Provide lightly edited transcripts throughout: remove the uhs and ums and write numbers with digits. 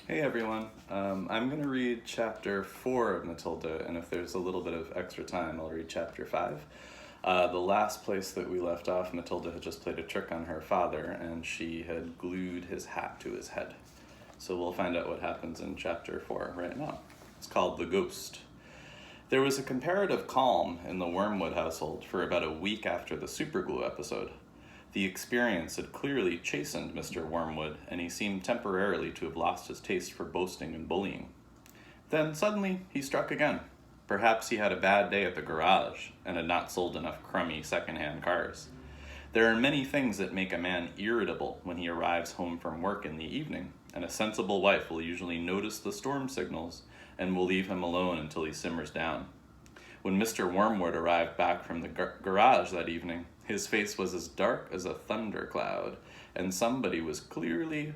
Hey everyone. I'm going to read chapter 4 of Matilda, and if there's a little bit of extra time, I'll read chapter 5. The last place that we left off, Matilda had just played a trick on her father, and she had glued his hat to his head. So we'll find out what happens in chapter 4 right now. It's called The Ghost. There was a comparative calm in the Wormwood household for about a week after the superglue episode. The experience had clearly chastened Mr. Wormwood, and he seemed temporarily to have lost his taste for boasting and bullying. Then suddenly he struck again. Perhaps he had a bad day at the garage and had not sold enough crummy second-hand cars. There are many things that make a man irritable when he arrives home from work in the evening, and a sensible wife will usually notice the storm signals and will leave him alone until he simmers down. When Mr. Wormwood arrived back from the garage that evening, his face was as dark as a thundercloud, and somebody was clearly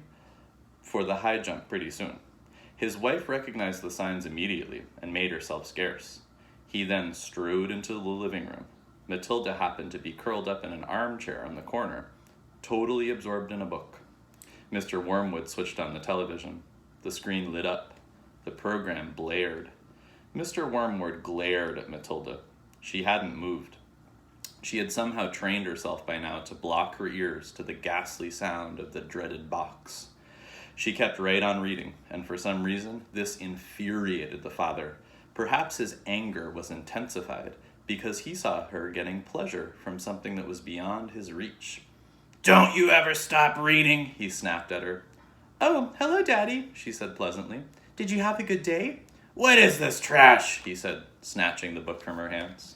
for the high jump pretty soon. His wife recognized the signs immediately and made herself scarce. He then strode into the living room. Matilda happened to be curled up in an armchair on the corner, totally absorbed in a book. Mr. Wormwood switched on the television. The screen lit up. The program blared. Mr. Wormwood glared at Matilda. She hadn't moved. She had somehow trained herself by now to block her ears to the ghastly sound of the dreaded box. She kept right on reading, and for some reason, this infuriated the father. Perhaps his anger was intensified because he saw her getting pleasure from something that was beyond his reach. "Don't you ever stop reading," he snapped at her. "Oh, hello, Daddy," she said pleasantly. "Did you have a good day?" "What is this trash?" he said, snatching the book from her hands.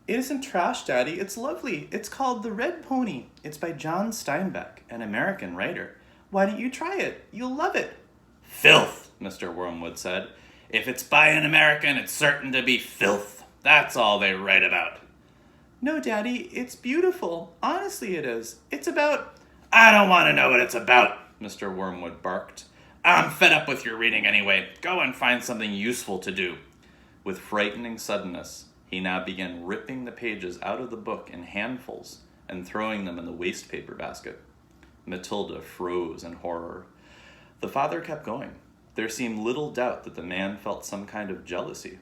"It isn't trash, Daddy. It's lovely. It's called The Red Pony. It's by John Steinbeck, an American writer. Why don't you try it? You'll love it." "Filth," Mr. Wormwood said. "If it's by an American, it's certain to be filth. That's all they write about." "No, Daddy, it's beautiful. Honestly, it is. It's about—" "I don't want to know what it's about," Mr. Wormwood barked. "I'm fed up with your reading anyway. Go and find something useful to do." With frightening suddenness, he now began ripping the pages out of the book in handfuls and throwing them in the waste paper basket. Matilda froze in horror. The father kept going. There seemed little doubt that the man felt some kind of jealousy.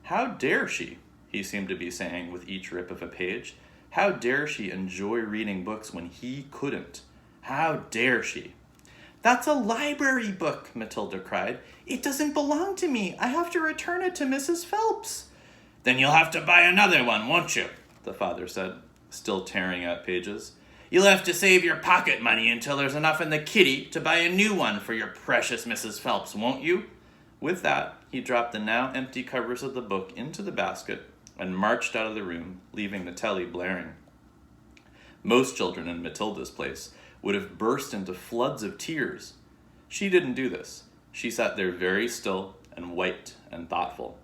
"How dare she?" he seemed to be saying with each rip of a page. "How dare she enjoy reading books when he couldn't? How dare she?" "That's a library book," Matilda cried. "It doesn't belong to me. I have to return it to Mrs. Phelps." "Then you'll have to buy another one, won't you?" the father said, still tearing out pages. "You'll have to save your pocket money until there's enough in the kitty to buy a new one for your precious Mrs. Phelps, won't you?" With that, he dropped the now empty covers of the book into the basket and marched out of the room, leaving the telly blaring. Most children in Matilda's place would have burst into floods of tears. She didn't do this. She sat there very still and white and thoughtful.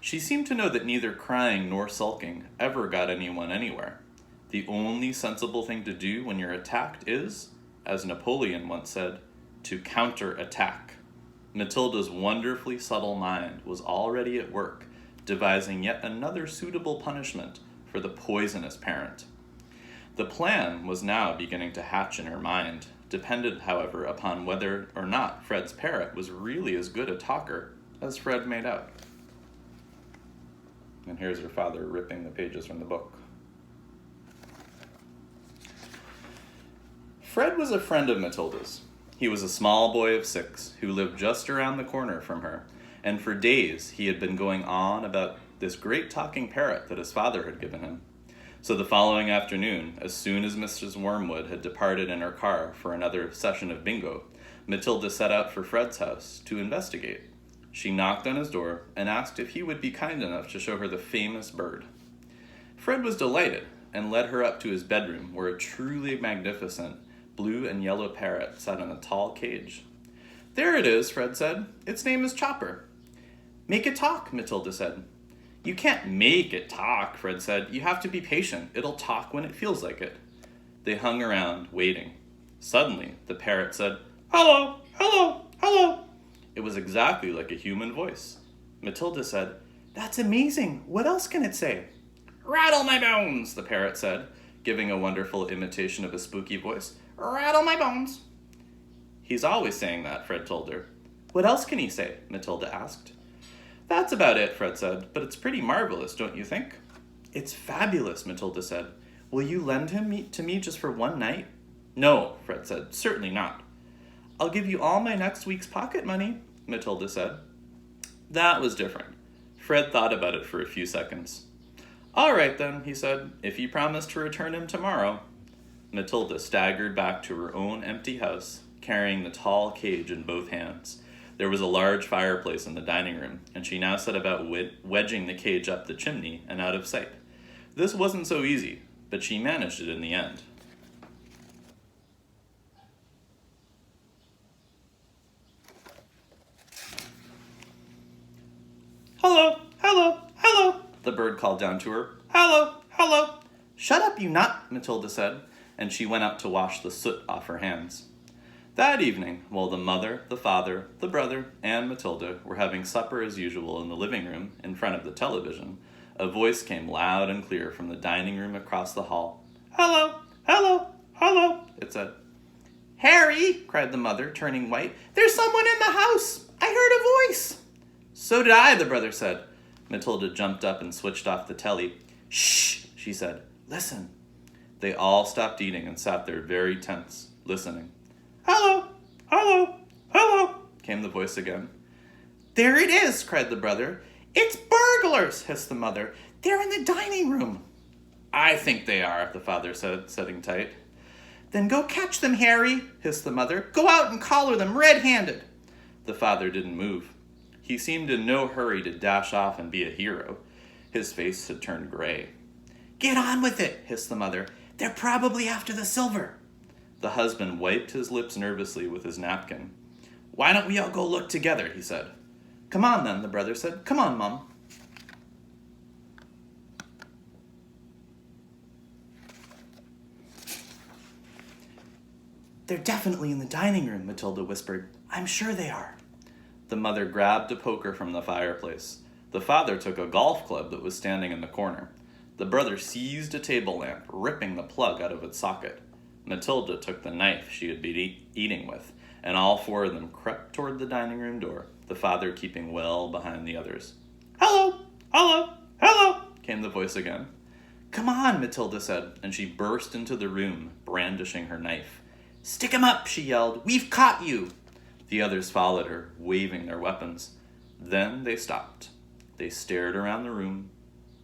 She seemed to know that neither crying nor sulking ever got anyone anywhere. The only sensible thing to do when you're attacked is, as Napoleon once said, to counter-attack. Matilda's wonderfully subtle mind was already at work, devising yet another suitable punishment for the poisonous parent. The plan was now beginning to hatch in her mind, dependent, however, upon whether or not Fred's parrot was really as good a talker as Fred made out. And here's her father ripping the pages from the book. Fred was a friend of Matilda's. He was a small boy of 6 who lived just around the corner from her, and for days he had been going on about this great talking parrot that his father had given him. So the following afternoon, as soon as Mrs. Wormwood had departed in her car for another session of bingo, Matilda set out for Fred's house to investigate. She knocked on his door and asked if he would be kind enough to show her the famous bird. Fred was delighted and led her up to his bedroom, where a truly magnificent blue and yellow parrot sat in a tall cage. "There it is," Fred said. "Its name is Chopper." "Make it talk," Matilda said. "You can't make it talk," Fred said. "You have to be patient. It'll talk when it feels like it." They hung around, waiting. Suddenly, the parrot said, "Hello, hello, hello." It was exactly like a human voice. Matilda said, "That's amazing. What else can it say?" Rattle my bones, the parrot said, giving a wonderful imitation of a spooky voice. Rattle my bones. He's always saying that, Fred told her. What else can he say? Matilda asked. That's about it, Fred said, but it's pretty marvelous, don't you think? It's fabulous, Matilda said. Will you lend him to me just for one night? No, Fred said, certainly not. I'll give you all my next week's pocket money, Matilda said. That was different. Fred thought about it for a few seconds. All right then, he said, if you promise to return him tomorrow. Matilda staggered back to her own empty house, carrying the tall cage in both hands. There was a large fireplace in the dining room, and she now set about wedging the cage up the chimney and out of sight. This wasn't so easy, but she managed it in the end. Hello, hello, hello, the bird called down to her. Hello, hello. Shut up, you nut, Matilda said, and she went up to wash the soot off her hands. That evening, while the mother, the father, the brother, and Matilda were having supper as usual in the living room in front of the television, a voice came loud and clear from the dining room across the hall. Hello, hello, hello, it said. Harry, cried the mother, turning white, there's someone in the house. I heard a voice. So did I, the brother said. Matilda jumped up and switched off the telly. Shh, she said. Listen. They all stopped eating and sat there very tense, listening. Hello, hello, hello, came the voice again. There it is, cried the brother. It's burglars, hissed the mother. They're in the dining room. I think they are, the father said, sitting tight. Then go catch them, Harry, hissed the mother. Go out and collar them red-handed. The father didn't move. He seemed in no hurry to dash off and be a hero. His face had turned gray. Get on with it, hissed the mother. They're probably after the silver. The husband wiped his lips nervously with his napkin. Why don't we all go look together, he said. Come on then, the brother said. Come on, Mum. They're definitely in the dining room, Matilda whispered. I'm sure they are. The mother grabbed a poker from the fireplace. The father took a golf club that was standing in the corner. The brother seized a table lamp, ripping the plug out of its socket. Matilda took the knife she had been eating with, and all four of them crept toward the dining room door, the father keeping well behind the others. Hello, hello, hello, came the voice again. Come on, Matilda said, and she burst into the room, brandishing her knife. Stick 'em up, she yelled. We've caught you. The others followed her, waving their weapons. Then they stopped. They stared around the room.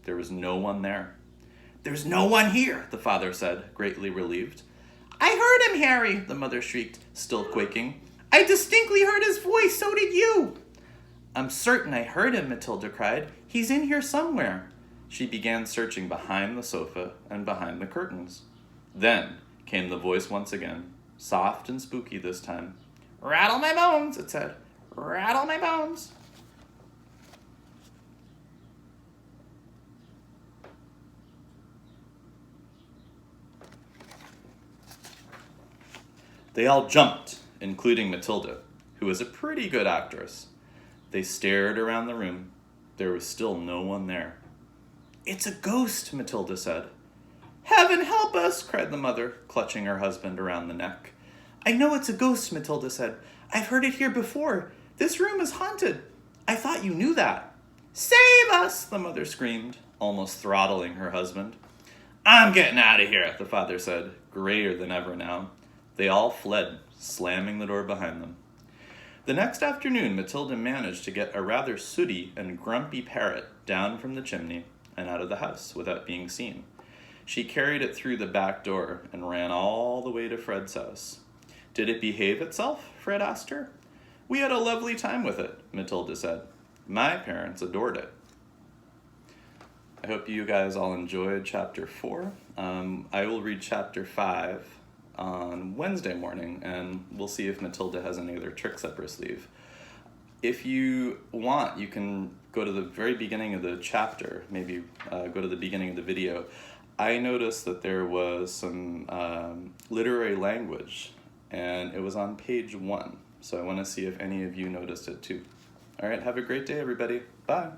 There was no one there. There's no one here, the father said, greatly relieved. I heard him, Harry, the mother shrieked, still quaking. I distinctly heard his voice, so did you. I'm certain I heard him, Matilda cried. He's in here somewhere. She began searching behind the sofa and behind the curtains. Then came the voice once again, soft and spooky this time. Rattle my bones, it said. Rattle my bones. They all jumped, including Matilda, who was a pretty good actress. They stared around the room. There was still no one there. It's a ghost, Matilda said. Heaven help us, cried the mother, clutching her husband around the neck. I know it's a ghost, Matilda said. I've heard it here before. This room is haunted. I thought you knew that. Save us, the mother screamed, almost throttling her husband. I'm getting out of here, the father said, grayer than ever now. They all fled, slamming the door behind them. The next afternoon, Matilda managed to get a rather sooty and grumpy parrot down from the chimney and out of the house without being seen. She carried it through the back door and ran all the way to Fred's house. Did it behave itself? Fred asked her. We had a lovely time with it, Matilda said. My parents adored it. I hope you guys all enjoyed chapter 4. I will read chapter 5 on Wednesday morning, and we'll see if Matilda has any other tricks up her sleeve. If you want, you can go to the very beginning of the chapter, maybe go to the beginning of the video. I noticed that there was some literary language, and it was on page 1. So I want to see if any of you noticed it too. All right, have a great day, everybody. Bye.